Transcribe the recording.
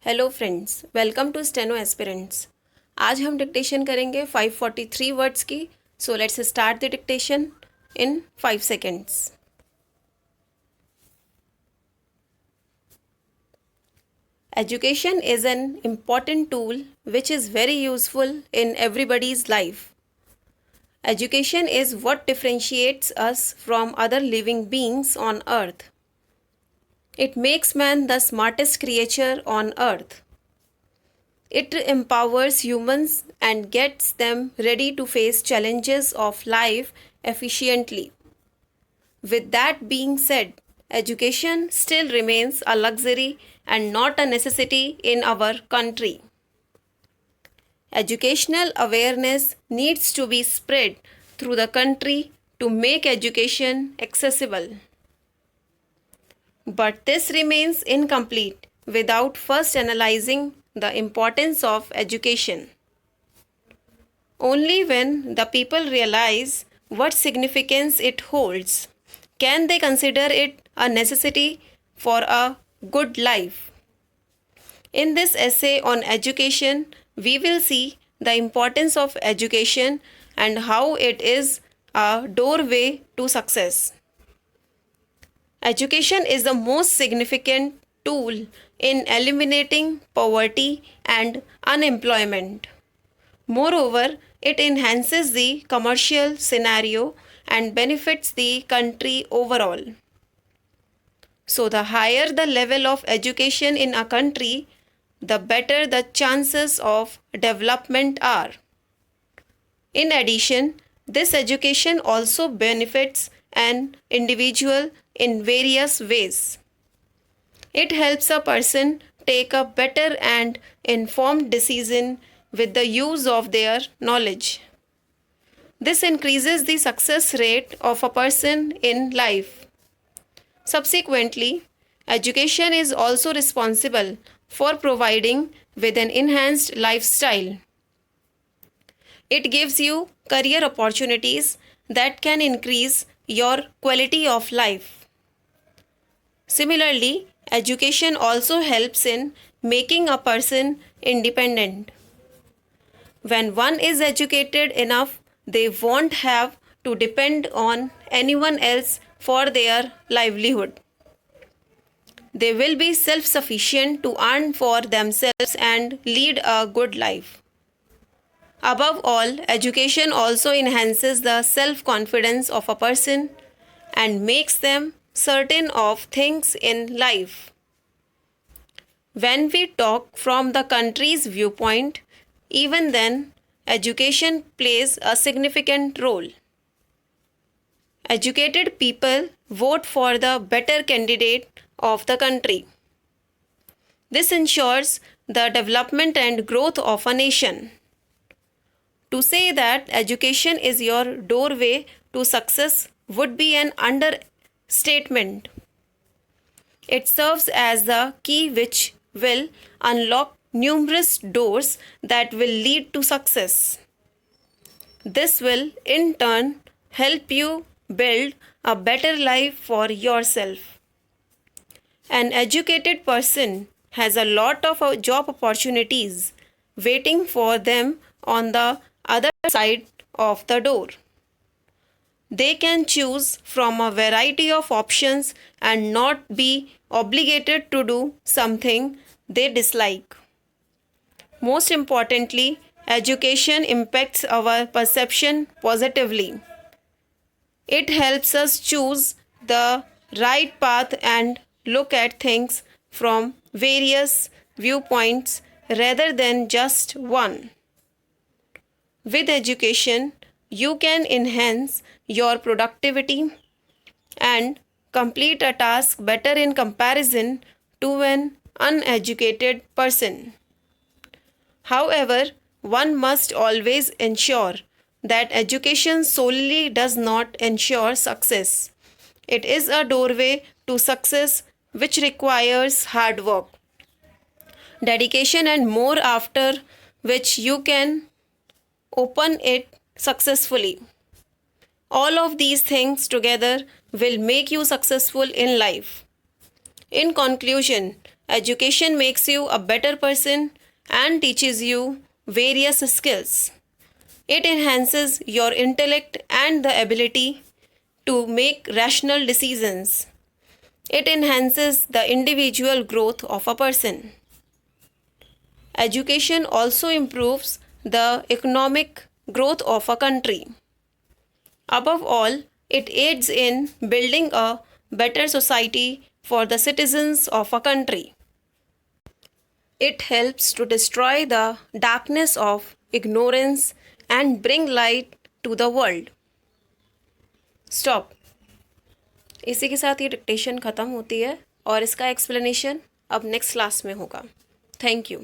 Hello friends, welcome to steno aspirants. आज हम dictation करेंगे 543 वर्ड्स की। So let's start the dictation in 5 seconds. Education is an important tool which is very useful in everybody's life. Education is what differentiates us from other living beings on earth. It makes man the smartest creature on earth. It empowers humans and gets them ready to face challenges of life efficiently. With that being said, education still remains a luxury and not a necessity in our country. Educational awareness needs to be spread through the country to make education accessible. But this remains incomplete without first analyzing the importance of education. Only when the people realize what significance it holds can they consider it a necessity for a good life. In this essay on education, we will see the importance of education and how it is a doorway to success. Education is the most significant tool in eliminating poverty and unemployment. Moreover, it enhances the commercial scenario and benefits the country overall. So, the higher the level of education in a country, the better the chances of development are. In addition, this education also benefits an individual in various ways. It helps a person take a better and informed decision with the use of their knowledge. This increases the success rate of a person in life. Subsequently, education is also responsible for providing with an enhanced lifestyle. It gives you career opportunities that can increase your quality of life. Similarly, education also helps in making a person independent. When one is educated enough, they won't have to depend on anyone else for their livelihood. They will be self sufficient to earn for themselves and lead a good life. Above all, education also enhances the self confidence of a person and makes them certain of things in life. When we talk from the country's viewpoint, even then, education plays a significant role. Educated people vote for the better candidate of the country. This ensures the development and growth of a nation. To say that education is your doorway to success would be an understatement. It serves as the key which will unlock numerous doors that will lead to success. This will in turn help you build a better life for yourself. An educated person has a lot of job opportunities waiting for them on the other side of the door. They can choose from a variety of options and not be obligated to do something they dislike. Most importantly, education impacts our perception positively. It helps us choose the right path and look at things from various viewpoints rather than just one. With education, you can enhance your productivity and complete a task better in comparison to an uneducated person. However, one must always ensure that education solely does not ensure success. It is a doorway to success which requires hard work, dedication, and more, after which you can open it successfully. All of these things together will make you successful in life. In conclusion, Education makes you a better person and teaches you various skills. It enhances your intellect and the ability to make rational decisions. It enhances the individual growth of a person. Education also improves the economic growth of a country. Above all, it aids in building a better society for the citizens of a country. It helps to destroy the darkness of ignorance and bring light to the world. Stop. इसी के साथ ये dictation ख़त्म होती है और इसका explanation अब नेक्स्ट क्लास में होगा. Thank you.